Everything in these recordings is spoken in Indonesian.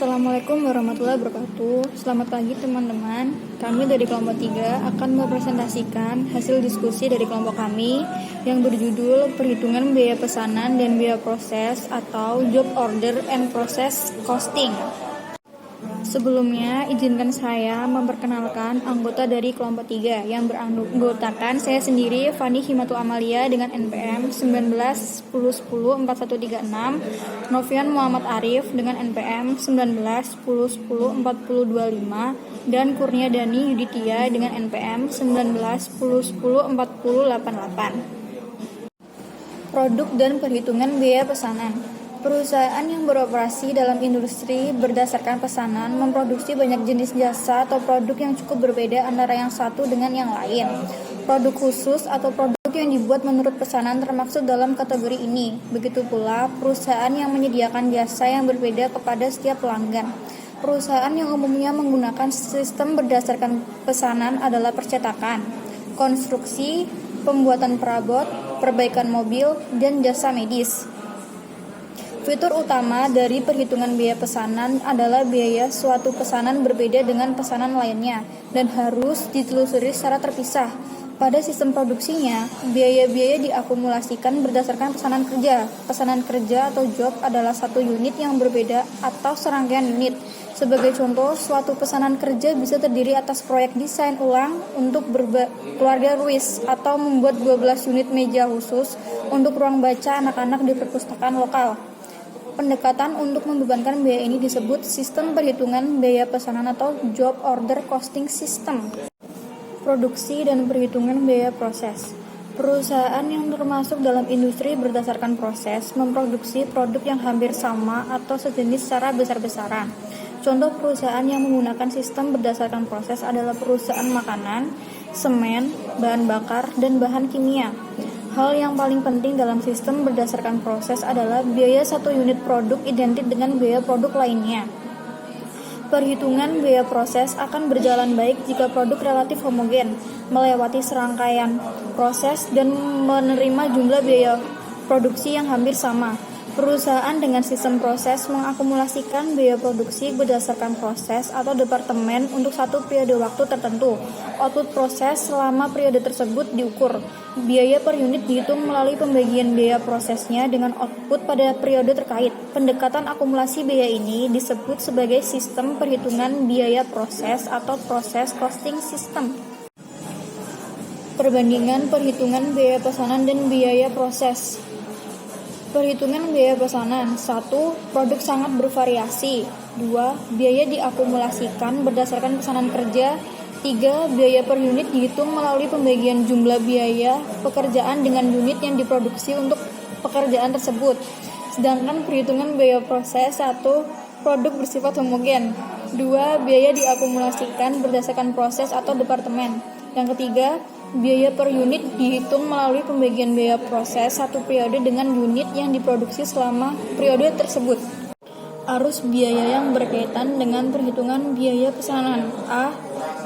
Assalamualaikum warahmatullahi wabarakatuh. Selamat pagi teman-teman. Kami dari kelompok 3 akan mempresentasikan hasil diskusi dari kelompok kami yang berjudul Perhitungan Biaya Pesanan dan Biaya Proses atau Job Order and Process Costing. Sebelumnya, izinkan saya memperkenalkan anggota dari kelompok 3 yang beranggotakan saya sendiri, Fani Himatul Amalia dengan NPM 1910104136, Novian Muhammad Arif dengan NPM 1910104025, dan Kurnia Dani Yuditya dengan NPM 1910104088. Produk dan perhitungan biaya pesanan. Perusahaan yang beroperasi dalam industri berdasarkan pesanan memproduksi banyak jenis jasa atau produk yang cukup berbeda antara yang satu dengan yang lain. Produk khusus atau produk yang dibuat menurut pesanan termasuk dalam kategori ini. Begitu pula perusahaan yang menyediakan jasa yang berbeda kepada setiap pelanggan. Perusahaan yang umumnya menggunakan sistem berdasarkan pesanan adalah percetakan, konstruksi, pembuatan perabot, perbaikan mobil, dan jasa medis. Fitur utama dari perhitungan biaya pesanan adalah biaya suatu pesanan berbeda dengan pesanan lainnya dan harus ditelusuri secara terpisah. Pada sistem produksinya, biaya-biaya diakumulasikan berdasarkan pesanan kerja. Pesanan kerja atau job adalah satu unit yang berbeda atau serangkaian unit. Sebagai contoh, suatu pesanan kerja bisa terdiri atas proyek desain ulang untuk keluarga Ruiz atau membuat 12 unit meja khusus untuk ruang baca anak-anak di perpustakaan lokal. Pendekatan untuk membebankan biaya ini disebut sistem perhitungan biaya pesanan atau job order costing system. Produksi dan perhitungan biaya proses. Perusahaan yang termasuk dalam industri berdasarkan proses memproduksi produk yang hampir sama atau sejenis secara besar-besaran. Contoh perusahaan yang menggunakan sistem berdasarkan proses adalah perusahaan makanan, semen, bahan bakar, dan bahan kimia. Hal yang paling penting dalam sistem berdasarkan proses adalah biaya satu unit produk identik dengan biaya produk lainnya. Perhitungan biaya proses akan berjalan baik jika produk relatif homogen, melewati serangkaian proses dan menerima jumlah biaya produksi yang hampir sama. Perusahaan dengan sistem proses mengakumulasikan biaya produksi berdasarkan proses atau departemen untuk satu periode waktu tertentu. Output proses selama periode tersebut diukur. Biaya per unit dihitung melalui pembagian biaya prosesnya dengan output pada periode terkait. Pendekatan akumulasi biaya ini disebut sebagai sistem perhitungan biaya proses atau proses costing system. Perbandingan perhitungan biaya pesanan dan biaya proses. Perhitungan biaya pesanan. 1. Produk sangat bervariasi. 2. Biaya diakumulasikan berdasarkan pesanan kerja. 3. Biaya per unit dihitung melalui pembagian jumlah biaya pekerjaan dengan unit yang diproduksi untuk pekerjaan tersebut. Sedangkan perhitungan biaya proses. 1. Produk bersifat homogen. 2. Biaya diakumulasikan berdasarkan proses atau departemen. Yang ketiga, biaya per unit dihitung melalui pembagian biaya proses satu periode dengan unit yang diproduksi selama periode tersebut. Arus biaya yang berkaitan dengan perhitungan biaya pesanan. A.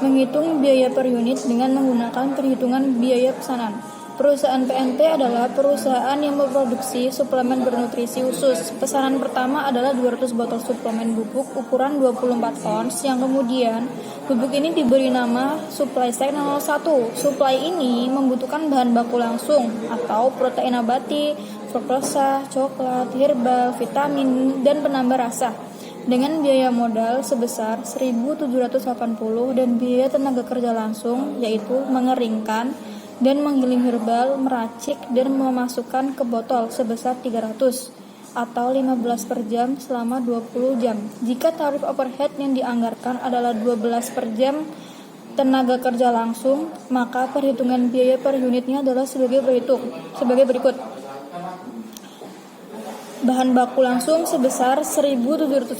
Menghitung biaya per unit dengan menggunakan perhitungan biaya pesanan. Perusahaan PNT adalah perusahaan yang memproduksi suplemen bernutrisi khusus. Pesanan pertama adalah 200 botol suplemen bubuk ukuran 24 ons yang kemudian bubuk ini diberi nama supply stack 01. Supply ini membutuhkan bahan baku langsung atau protein nabati, fruktosa, coklat, herbal, vitamin, dan penambah rasa. Dengan biaya modal sebesar 1.780 dan biaya tenaga kerja langsung yaitu mengeringkan dan menggiling herbal, meracik, dan memasukkan ke botol sebesar 300 atau 15 per jam selama 20 jam. Jika tarif overhead yang dianggarkan adalah 12 per jam tenaga kerja langsung, maka perhitungan biaya per unitnya adalah sebagai berikut. Bahan baku langsung sebesar 1.780,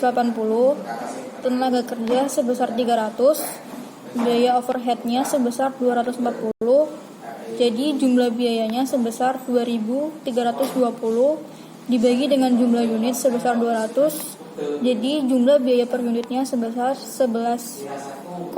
tenaga kerja sebesar 300, biaya overheadnya sebesar 240, jadi jumlah biayanya sebesar 2.320 dibagi dengan jumlah unit sebesar 200, jadi jumlah biaya per unitnya sebesar 11,60.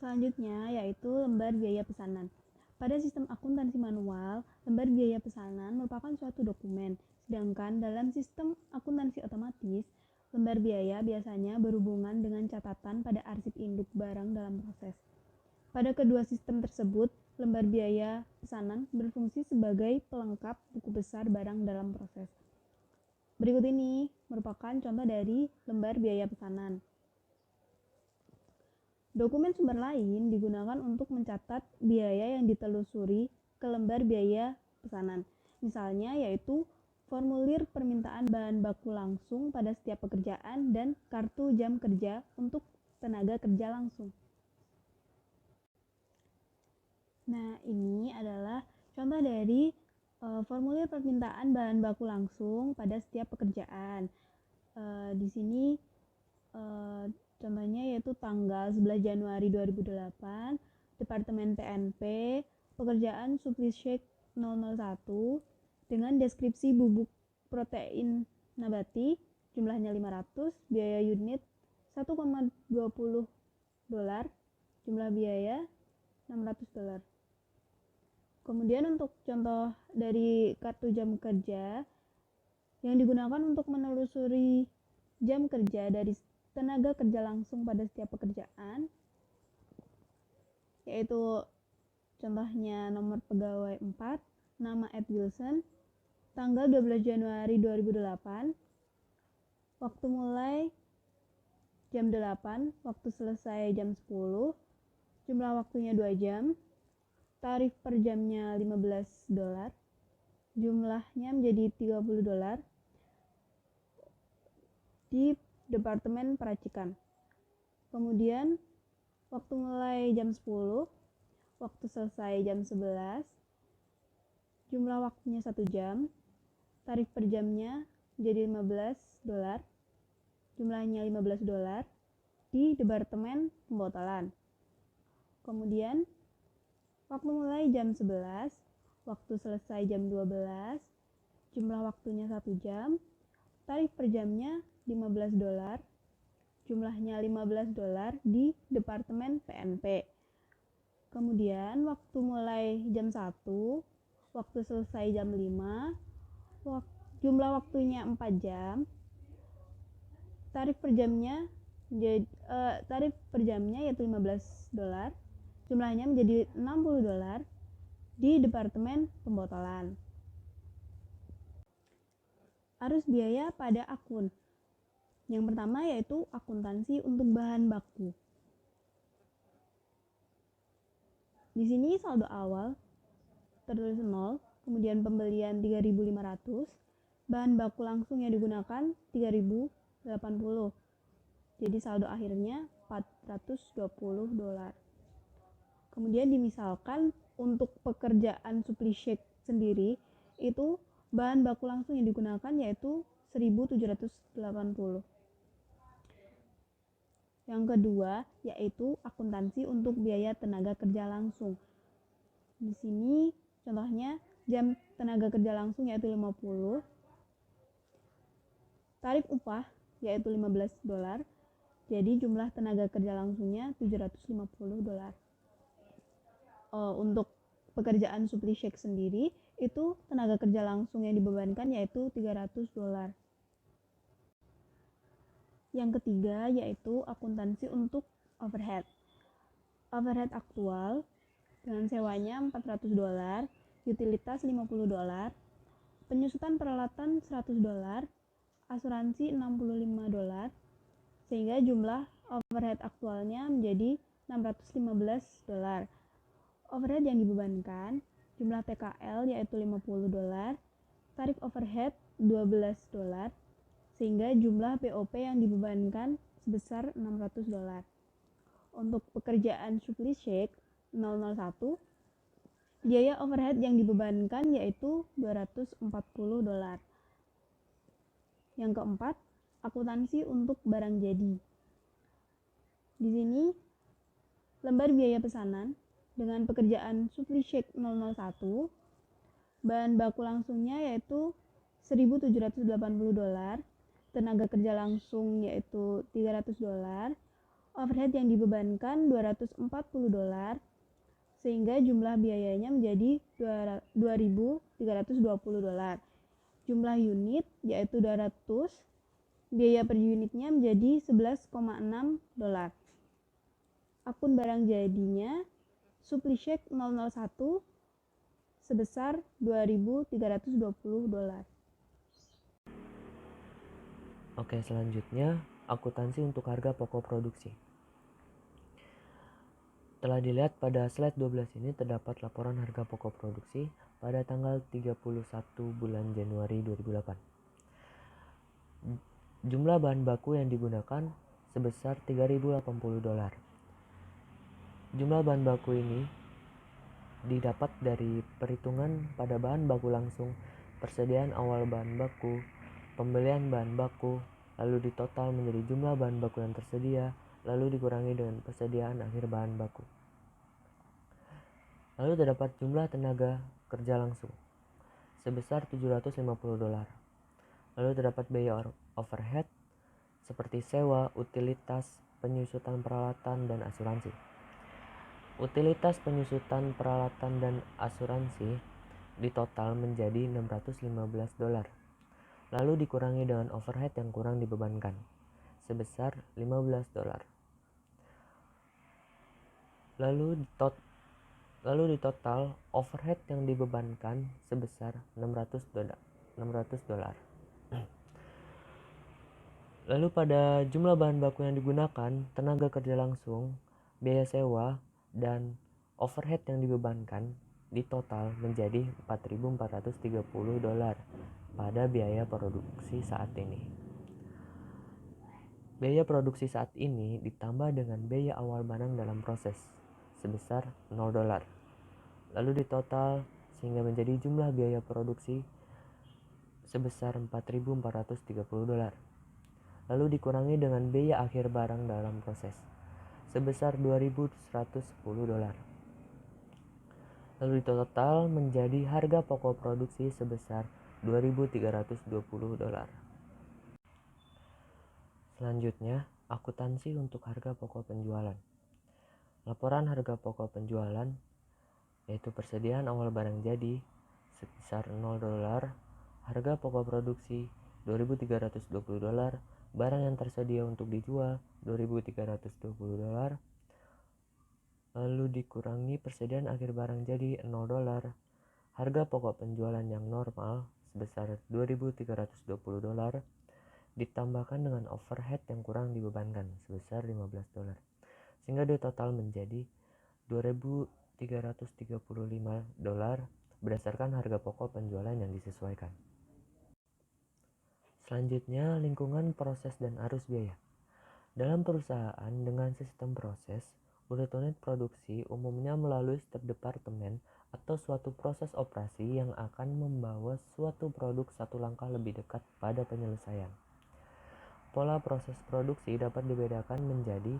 Selanjutnya yaitu lembar biaya pesanan. Pada sistem akuntansi manual, lembar biaya pesanan merupakan suatu dokumen, sedangkan dalam sistem akuntansi otomatis, lembar biaya biasanya berhubungan dengan catatan pada arsip induk barang dalam proses. Pada kedua sistem tersebut, lembar biaya pesanan berfungsi sebagai pelengkap buku besar barang dalam proses. Berikut ini merupakan contoh dari lembar biaya pesanan. Dokumen sumber lain digunakan untuk mencatat biaya yang ditelusuri ke lembar biaya pesanan. Misalnya yaitu formulir permintaan bahan baku langsung pada setiap pekerjaan dan kartu jam kerja untuk tenaga kerja langsung. Nah, ini adalah contoh dari formulir permintaan bahan baku langsung pada setiap pekerjaan. Di sini contohnya yaitu tanggal 11 Januari 2008, Departemen PNP, pekerjaan Suplisheik 001 dengan deskripsi bubuk protein nabati, jumlahnya 500, biaya unit 1,20 dolar, jumlah biaya 600 dolar. Kemudian untuk contoh dari kartu jam kerja yang digunakan untuk menelusuri jam kerja dari tenaga kerja langsung pada setiap pekerjaan, yaitu contohnya nomor pegawai 4, nama Ed Wilson, tanggal 12 Januari 2008, waktu mulai jam 8, waktu selesai jam 10, jumlah waktunya 2 jam, tarif per jamnya 15 dolar, jumlahnya menjadi 30 dolar, di Departemen Peracikan. Kemudian waktu mulai jam 10, waktu selesai jam 11, jumlah waktunya 1 jam, tarif per jamnya menjadi 15 dolar, jumlahnya 15 dolar, di Departemen Pembotolan. Kemudian waktu mulai jam 11, waktu selesai jam 12, jumlah waktunya 1 jam, tarif per jamnya 15 dolar, jumlahnya 15 dolar di Departemen PNP. Kemudian waktu mulai jam 1, waktu selesai jam 5, jumlah waktunya 4 jam, tarif per jamnya yaitu 15 dolar, jumlahnya menjadi 60 dolar di Departemen Pembotolan. Arus biaya pada akun. Yang pertama yaitu akuntansi untuk bahan baku. Di sini saldo awal tertulis 0, kemudian pembelian 3.500, bahan baku langsung yang digunakan 3.080. Jadi saldo akhirnya 420 dolar. Kemudian dimisalkan untuk pekerjaan Suplisheik sendiri itu bahan baku langsung yang digunakan yaitu 1.780. Yang kedua yaitu akuntansi untuk biaya tenaga kerja langsung. Di sini contohnya jam tenaga kerja langsung yaitu 50, tarif upah yaitu 15 dolar, jadi jumlah tenaga kerja langsungnya 750 dolar. Untuk pekerjaan Suplisheik sendiri itu tenaga kerja langsung yang dibebankan yaitu 300 dolar. Yang ketiga yaitu akuntansi untuk overhead. Overhead aktual dengan sewanya 400 dolar, utilitas 50 dolar, penyusutan peralatan 100 dolar, asuransi 65 dolar, sehingga jumlah overhead aktualnya menjadi 615 dolar. Overhead yang dibebankan, jumlah TKL yaitu 50 dolar, tarif overhead 12 dolar, sehingga jumlah BOP yang dibebankan sebesar 600 dolar. Untuk pekerjaan Suplisheik 001, biaya overhead yang dibebankan yaitu 240 dolar. Yang keempat, akuntansi untuk barang jadi. Di sini lembar biaya pesanan dengan pekerjaan Suplisheik 001, bahan baku langsungnya yaitu 1.780 dolar, tenaga kerja langsung yaitu 300 dolar, overhead yang dibebankan 240 dolar, sehingga jumlah biayanya menjadi $2.320. Jumlah unit yaitu 200, biaya per unitnya menjadi $11,6. Akun barang jadinya Supplycheck 001 sebesar $2.320. Oke, selanjutnya akuntansi untuk harga pokok produksi. Telah dilihat pada slide 12 ini terdapat laporan harga pokok produksi pada tanggal 31 bulan Januari 2008. Jumlah bahan baku yang digunakan sebesar $3.080. Jumlah bahan baku ini didapat dari perhitungan pada bahan baku langsung, persediaan awal bahan baku, pembelian bahan baku, lalu ditotal menjadi jumlah bahan baku yang tersedia, lalu dikurangi dengan persediaan akhir bahan baku. Lalu terdapat jumlah tenaga kerja langsung sebesar $750. Lalu terdapat biaya overhead seperti sewa, utilitas, penyusutan peralatan, dan asuransi. Utilitas, penyusutan peralatan, dan asuransi ditotal menjadi $615. Lalu dikurangi dengan overhead yang kurang dibebankan sebesar $15. Lalu di total overhead yang dibebankan sebesar $600. Lalu pada jumlah bahan baku yang digunakan, tenaga kerja langsung, biaya sewa, dan overhead yang dibebankan di total menjadi $4.430 pada biaya produksi saat ini. Biaya produksi saat ini ditambah dengan biaya awal barang dalam proses sebesar $0. Lalu ditotal sehingga menjadi jumlah biaya produksi sebesar $4.430. Lalu dikurangi dengan biaya akhir barang dalam proses sebesar $2.110. Lalu ditotal menjadi harga pokok produksi sebesar $2.320. Selanjutnya, akuntansi untuk harga pokok penjualan. Laporan harga pokok penjualan yaitu persediaan awal barang jadi sebesar $0, harga pokok produksi $2.320, barang yang tersedia untuk dijual $2.320, lalu dikurangi persediaan akhir barang jadi $0, harga pokok penjualan yang normal sebesar $2.320, ditambahkan dengan overhead yang kurang dibebankan sebesar $15, sehingga total menjadi $2.335 berdasarkan harga pokok penjualan yang disesuaikan. Selanjutnya, lingkungan proses dan arus biaya. Dalam perusahaan dengan sistem proses, unit-unit produksi umumnya melalui step departemen atau suatu proses operasi yang akan membawa suatu produk satu langkah lebih dekat pada penyelesaian. Pola proses produksi dapat dibedakan menjadi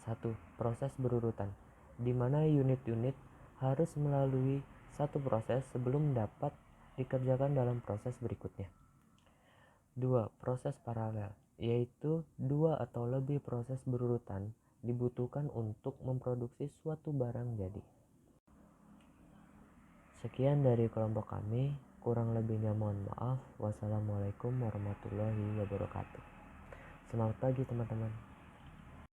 1. Proses berurutan, di mana unit-unit harus melalui satu proses sebelum dapat dikerjakan dalam proses berikutnya. 2. Proses paralel, yaitu 2 atau lebih proses berurutan dibutuhkan untuk memproduksi suatu barang jadi. Sekian dari kelompok kami, kurang lebihnya mohon maaf. Wassalamualaikum warahmatullahi wabarakatuh. Selamat pagi teman-teman.